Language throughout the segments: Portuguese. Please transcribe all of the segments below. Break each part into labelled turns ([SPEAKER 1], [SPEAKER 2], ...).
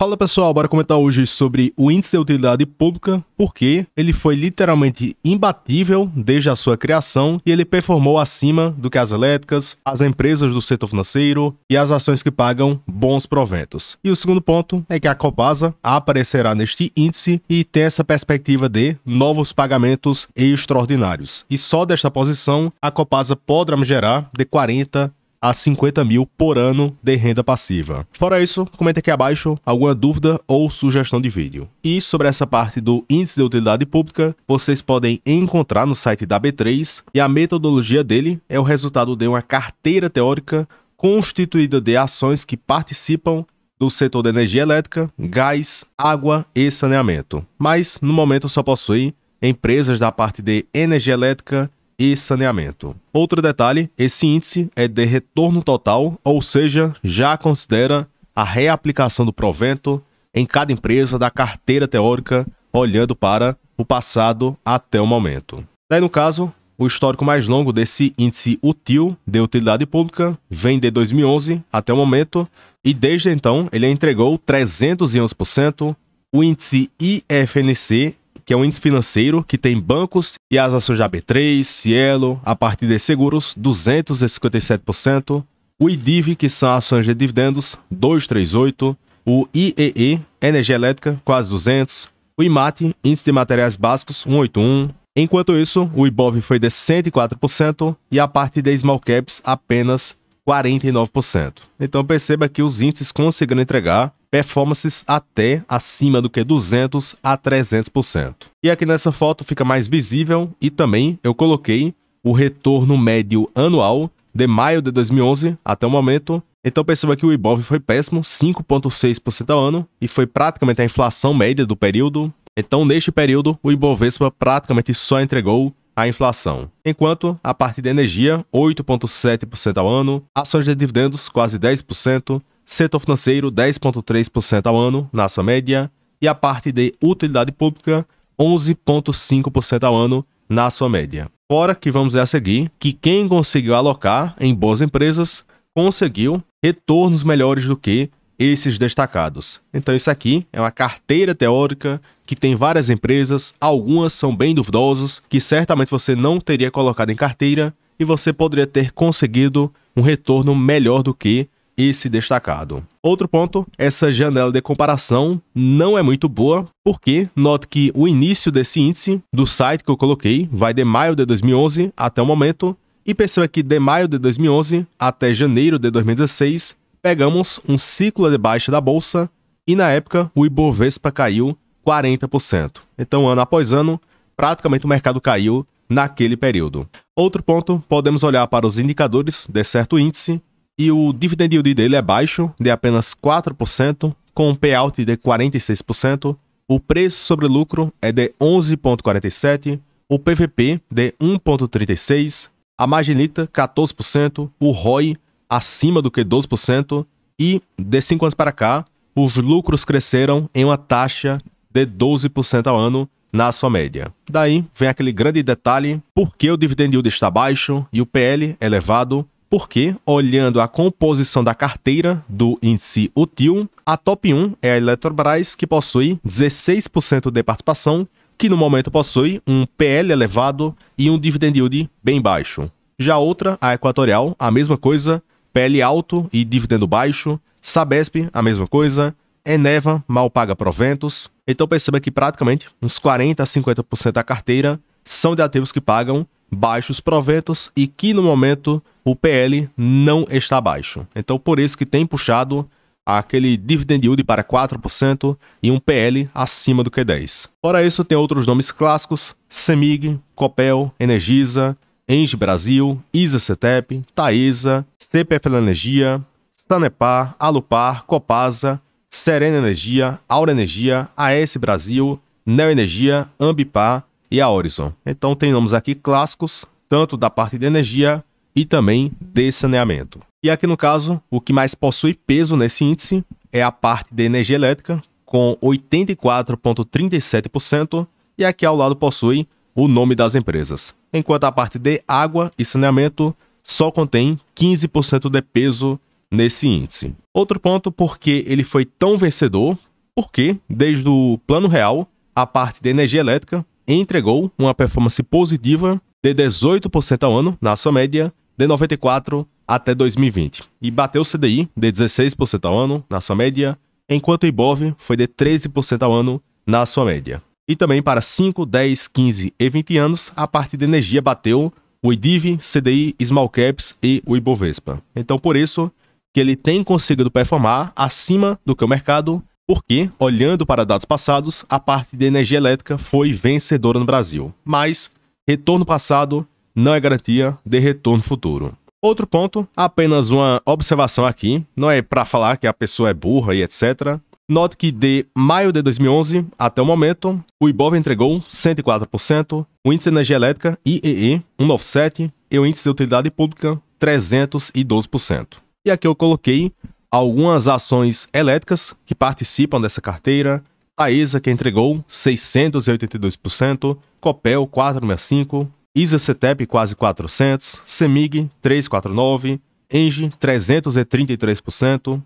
[SPEAKER 1] Fala pessoal, bora comentar hoje sobre o Índice de Utilidade Pública, porque ele foi literalmente imbatível desde a sua criação e ele performou acima do que as elétricas, as empresas do setor financeiro e as ações que pagam bons proventos. E o segundo ponto é que a Copasa aparecerá neste índice e tem essa perspectiva de novos pagamentos extraordinários. E só desta posição, a Copasa poderá gerar de 40 a 50 mil por ano de renda passiva. Fora isso, comenta aqui abaixo alguma dúvida ou sugestão de vídeo. E sobre essa parte do Índice de Utilidade Pública, vocês podem encontrar no site da B3 e a metodologia dele é o resultado de uma carteira teórica constituída de ações que participam do setor da energia elétrica, gás, água e saneamento. Mas, no momento, só possui empresas da parte de energia elétrica e saneamento. Outro detalhe, esse índice é de retorno total, ou seja, já considera a reaplicação do provento em cada empresa da carteira teórica, olhando para o passado até o momento. Daí, no caso, o histórico mais longo desse índice UTIL de utilidade pública vem de 2011 até o momento, e desde então ele entregou 311%. O índice IFNC, que é um índice financeiro que tem bancos e as ações da B3, Cielo, a partir de seguros, 257%. O IDIV, que são ações de dividendos, 238%. O IEE, energia elétrica, quase 200%. O IMAT, índice de materiais básicos, 181%. Enquanto isso, o IBOV foi de 104% e a parte de small caps apenas 49%. Então perceba que os índices conseguiram entregar performances até acima do que 200 a 300%. E aqui nessa foto fica mais visível e também eu coloquei o retorno médio anual de maio de 2011 até o momento. Então perceba que o IBOV foi péssimo, 5,6% ao ano, e foi praticamente a inflação média do período. Então neste período o Ibovespa praticamente só entregou a inflação. Enquanto a parte de energia, 8,7% ao ano, ações de dividendos, quase 10%, setor financeiro, 10,3% ao ano, na sua média, e a parte de utilidade pública, 11,5% ao ano, na sua média. Fora que vamos ver a seguir que quem conseguiu alocar em boas empresas conseguiu retornos melhores do que esses destacados. Então isso aqui é uma carteira teórica que tem várias empresas, algumas são bem duvidosas, que certamente você não teria colocado em carteira e você poderia ter conseguido um retorno melhor do que esse destacado. Outro ponto, essa janela de comparação não é muito boa, porque note que o início desse índice do site que eu coloquei vai de maio de 2011 até o momento, e perceba que de maio de 2011 até janeiro de 2016 pegamos um ciclo de baixa da bolsa e na época o Ibovespa caiu 40%. Então, ano após ano, praticamente o mercado caiu naquele período. Outro ponto, podemos olhar para os indicadores de certo índice e o dividend yield dele é baixo, de apenas 4%, com um payout de 46%. O preço sobre lucro é de 11,47%, o PVP de 1,36%, a margem líquida 14%, o ROI acima do que 12%, e de 5 anos para cá, os lucros cresceram em uma taxa de 12% ao ano na sua média. Daí vem aquele grande detalhe, por que o dividend yield está baixo e o PL é elevado? Porque, olhando a composição da carteira do índice UTIL, a top 1 é a Eletrobras, que possui 16% de participação, que no momento possui um PL elevado e um dividend yield bem baixo. Já outra, a Equatorial, a mesma coisa, PL alto e dividendo baixo. Sabesp, a mesma coisa. Eneva, mal paga proventos. Então perceba que praticamente uns 40 a 50% da carteira são de ativos que pagam baixos proventos e que no momento o PL não está baixo. Então por isso que tem puxado aquele dividend yield para 4% e um PL acima do que 10%. Fora isso, tem outros nomes clássicos: Semig, Copel, Energisa, Engie Brasil, ISA-CETEP, Taesa, CPFL Energia, Sanepar, Alupar, Copasa, Serena Energia, Aura Energia, AS Brasil, Neo Energia, Ambipar e a Horizon. Então tem nomes aqui clássicos, tanto da parte de energia e também de saneamento. E aqui no caso, o que mais possui peso nesse índice é a parte de energia elétrica, com 84,37%, e aqui ao lado possui o nome das empresas. Enquanto a parte de água e saneamento só contém 15% de peso nesse índice. Outro ponto, porque ele foi tão vencedor, porque desde o Plano Real, a parte de energia elétrica entregou uma performance positiva de 18% ao ano, na sua média, de 94 até 2020. E bateu o CDI de 16% ao ano, na sua média, enquanto o IBOV foi de 13% ao ano, na sua média. E também para 5, 10, 15 e 20 anos, a parte de energia bateu o IDIV, CDI, Small Caps e o Ibovespa. Então, por isso que ele tem conseguido performar acima do que o mercado, porque, olhando para dados passados, a parte de energia elétrica foi vencedora no Brasil. Mas retorno passado não é garantia de retorno futuro. Outro ponto, apenas uma observação aqui, não é para falar que a pessoa é burra e etc. Note que de maio de 2011 até o momento, o IBOV entregou 104%, o índice de energia elétrica, IEE, 197%, e o índice de utilidade pública, 312%. E aqui eu coloquei algumas ações elétricas que participam dessa carteira. Taesa, que entregou 682%, Copel, 465%, ISA-CETEP, quase 400%, CEMIG, 349%, ENGIE, 333%,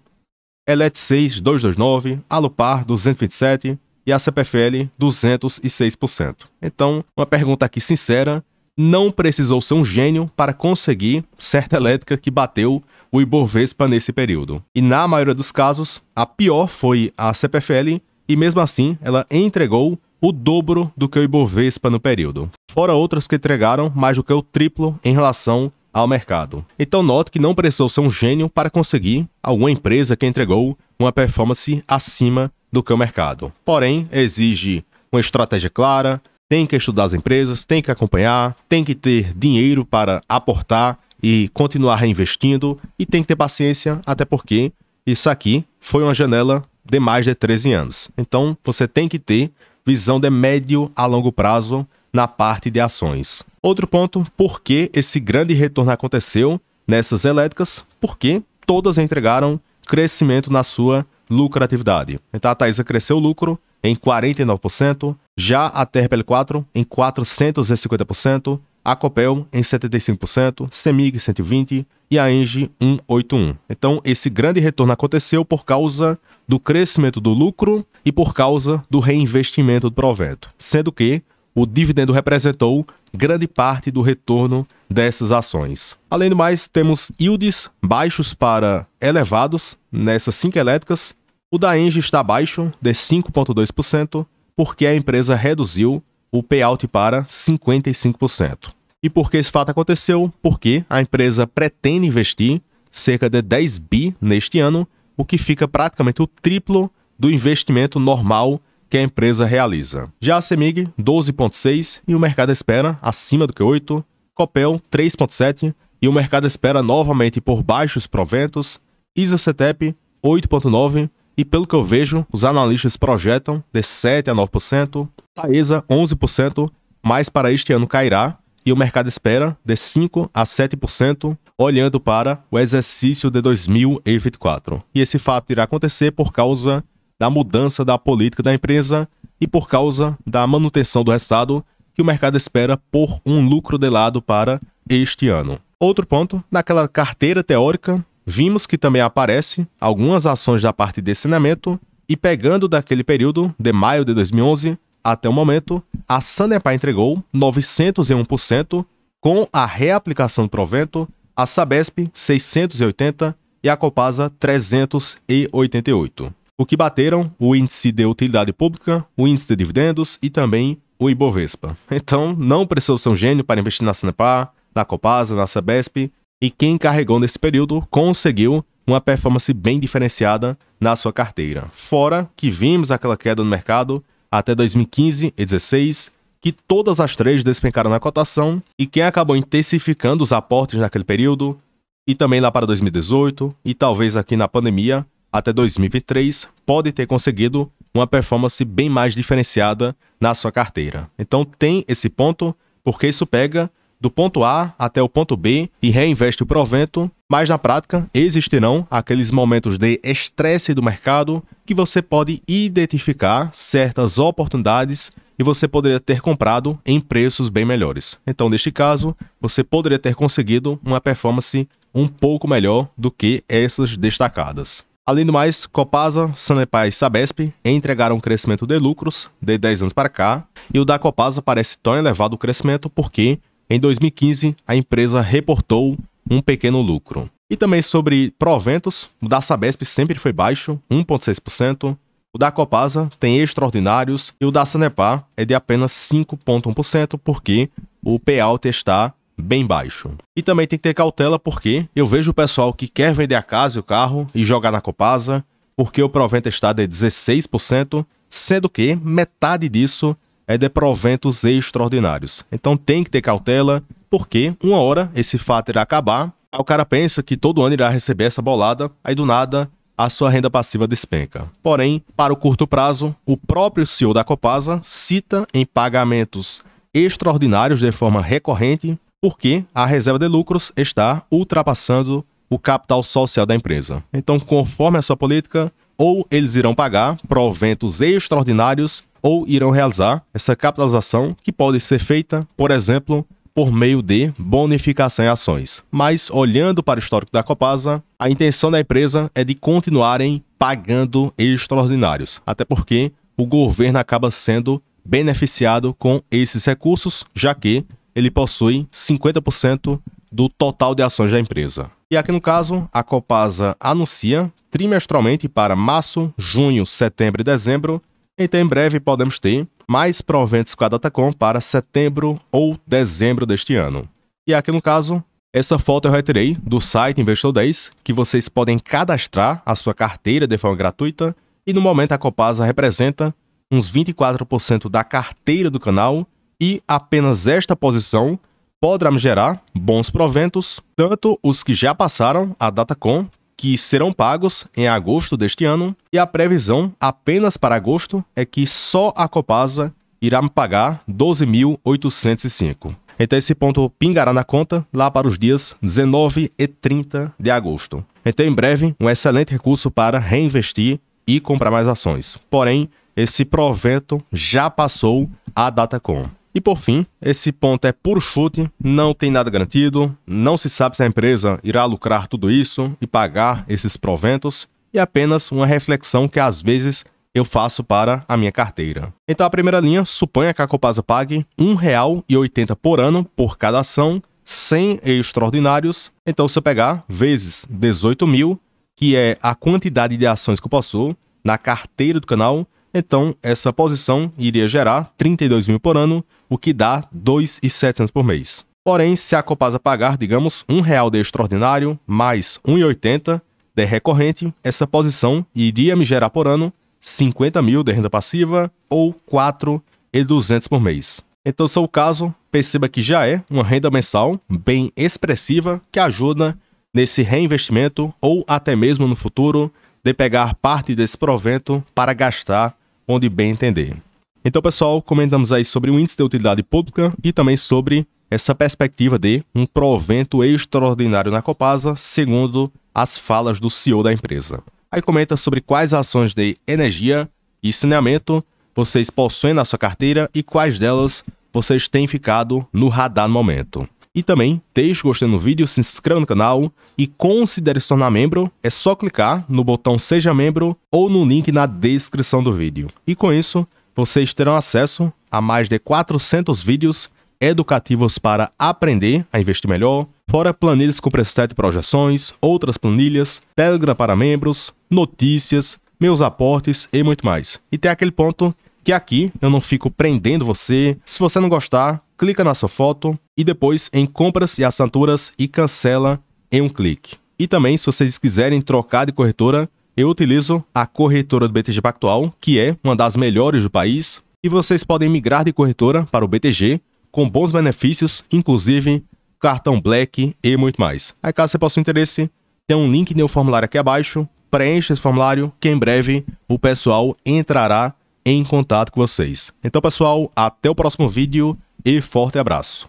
[SPEAKER 1] ELET6, 229%, Alupar, 227% e a CPFL, 206%. Então, uma pergunta aqui sincera, não precisou ser um gênio para conseguir certa elétrica que bateu o Ibovespa nesse período. E na maioria dos casos, a pior foi a CPFL e mesmo assim ela entregou o dobro do que o Ibovespa no período. Fora outras que entregaram mais do que o triplo em relação ao mercado. Então note que não precisou ser um gênio para conseguir alguma empresa que entregou uma performance acima do que o mercado. Porém, exige uma estratégia clara, tem que estudar as empresas, tem que acompanhar, tem que ter dinheiro para aportar e continuar reinvestindo e tem que ter paciência, até porque isso aqui foi uma janela de mais de 13 anos. Então, você tem que ter visão de médio a longo prazo na parte de ações. Outro ponto, por que esse grande retorno aconteceu nessas elétricas? Porque todas entregaram crescimento na sua lucratividade. Então, a Taesa cresceu o lucro em 49%, já a TRPL4 em 450%, a Copel em 75%, CEMIG 120% e a ENGIE 181%. Então, esse grande retorno aconteceu por causa do crescimento do lucro e por causa do reinvestimento do provento, sendo que o dividendo representou grande parte do retorno dessas ações. Além do mais, temos yields baixos para elevados nessas 5 elétricas. O da ENGIE está baixo, de 5,2%, porque a empresa reduziu o payout para 55%. E por que esse fato aconteceu? Porque a empresa pretende investir cerca de 10 bi neste ano, o que fica praticamente o triplo do investimento normal que a empresa realiza. Já a CEMIG, 12,6% e o mercado espera acima do que 8%, Copel, 3,7% e o mercado espera novamente por baixos proventos, ISA-CETEP, 8,9%, e pelo que eu vejo, os analistas projetam de 7% a 9%, Taesa 11%, mas para este ano cairá, e o mercado espera de 5% a 7%, olhando para o exercício de 2024. E esse fato irá acontecer por causa da mudança da política da empresa e por causa da manutenção do resultado que o mercado espera por um lucro de lado para este ano. Outro ponto, naquela carteira teórica, vimos que também aparece algumas ações da parte de saneamento e pegando daquele período de maio de 2011 até o momento, a Sanepar entregou 901% com a reaplicação do provento, a Sabesp 680% e a Copasa 388%. O que bateram o índice de utilidade pública, o índice de dividendos e também o Ibovespa. Então, não precisou ser um gênio para investir na Sanepar, na Copasa, na Sabesp, e quem carregou nesse período conseguiu uma performance bem diferenciada na sua carteira. Fora que vimos aquela queda no mercado até 2015 e 2016, que todas as três despencaram na cotação e quem acabou intensificando os aportes naquele período e também lá para 2018 e talvez aqui na pandemia até 2023 pode ter conseguido uma performance bem mais diferenciada na sua carteira. Então tem esse ponto, porque isso pega do ponto A até o ponto B e reinveste o provento, mas na prática existirão aqueles momentos de estresse do mercado que você pode identificar certas oportunidades e você poderia ter comprado em preços bem melhores. Então, neste caso, você poderia ter conseguido uma performance um pouco melhor do que essas destacadas. Além do mais, Copasa, Sanepar e Sabesp entregaram um crescimento de lucros de 10 anos para cá, e o da Copasa parece tão elevado o crescimento porque, em 2015, a empresa reportou um pequeno lucro. E também sobre proventos, o da Sabesp sempre foi baixo, 1,6%, o da Copasa tem extraordinários e o da Sanepar é de apenas 5,1% porque o payout está bem baixo. E também tem que ter cautela porque eu vejo o pessoal que quer vender a casa e o carro e jogar na Copasa porque o provento está de 16%, sendo que metade disso é de proventos extraordinários. Então tem que ter cautela porque uma hora esse fato irá acabar, aí o cara pensa que todo ano irá receber essa bolada, aí do nada a sua renda passiva despenca. Porém, para o curto prazo, o próprio CEO da Copasa cita em pagamentos extraordinários de forma recorrente porque a reserva de lucros está ultrapassando o capital social da empresa. Então, conforme a sua política, ou eles irão pagar proventos extraordinários ou irão realizar essa capitalização que pode ser feita, por exemplo, por meio de bonificação em ações. Mas, olhando para o histórico da Copasa, a intenção da empresa é de continuarem pagando extraordinários, até porque o governo acaba sendo beneficiado com esses recursos, já que ele possui 50% do total de ações da empresa. E aqui no caso, a Copasa anuncia trimestralmente para março, junho, setembro e dezembro, então em breve podemos ter mais proventos com a Datacom para setembro ou dezembro deste ano. E aqui no caso, essa foto eu retirei do site Investor 10, que vocês podem cadastrar a sua carteira de forma gratuita, e no momento a Copasa representa uns 24% da carteira do canal, e apenas esta posição poderá me gerar bons proventos, tanto os que já passaram a Datacom, que serão pagos em agosto deste ano, e a previsão apenas para agosto é que só a Copasa irá me pagar 12.805. Então esse ponto pingará na conta lá para os dias 19 e 30 de agosto. Então em breve, um excelente recurso para reinvestir e comprar mais ações. Porém, esse provento já passou a Datacom. E por fim, esse ponto é puro chute, não tem nada garantido, não se sabe se a empresa irá lucrar tudo isso e pagar esses proventos, e apenas uma reflexão que às vezes eu faço para a minha carteira. Então a primeira linha, suponha que a Copasa pague R$ 1,80 por ano por cada ação, sem extraordinários. Então se eu pegar vezes 18 mil, que é a quantidade de ações que eu possuo na carteira do canal, então essa posição iria gerar 32 mil por ano, o que dá 2.700 por mês. Porém, se a Copasa pagar, digamos, R$1 de extraordinário mais 1,80 de recorrente, essa posição iria me gerar por ano 50 mil de renda passiva ou 4.200 por mês. Então, se é o caso, perceba que já é uma renda mensal bem expressiva que ajuda nesse reinvestimento ou até mesmo no futuro de pegar parte desse provento para gastar onde bem entender. Então, pessoal, comentamos aí sobre o índice de utilidade pública e também sobre essa perspectiva de um provento extraordinário na Copasa, segundo as falas do CEO da empresa. Aí comenta sobre quais ações de energia e saneamento vocês possuem na sua carteira e quais delas vocês têm ficado no radar no momento. E também deixe o gostei no vídeo, se inscreva no canal e considere se tornar membro. É só clicar no botão Seja Membro ou no link na descrição do vídeo. E com isso, vocês terão acesso a mais de 400 vídeos educativos para aprender a investir melhor, fora planilhas com preset e projeções, outras planilhas, Telegram para membros, notícias, meus aportes e muito mais. E tem aquele ponto que aqui eu não fico prendendo você. Se você não gostar, clica na sua foto e depois em compras e assinaturas e cancela em um clique. E também, se vocês quiserem trocar de corretora, eu utilizo a corretora do BTG Pactual, que é uma das melhores do país, e vocês podem migrar de corretora para o BTG com bons benefícios, inclusive cartão Black e muito mais. Aí, caso você possa interesse, tem um link no formulário aqui abaixo, preencha esse formulário que em breve o pessoal entrará em contato com vocês. Então, pessoal, até o próximo vídeo e forte abraço.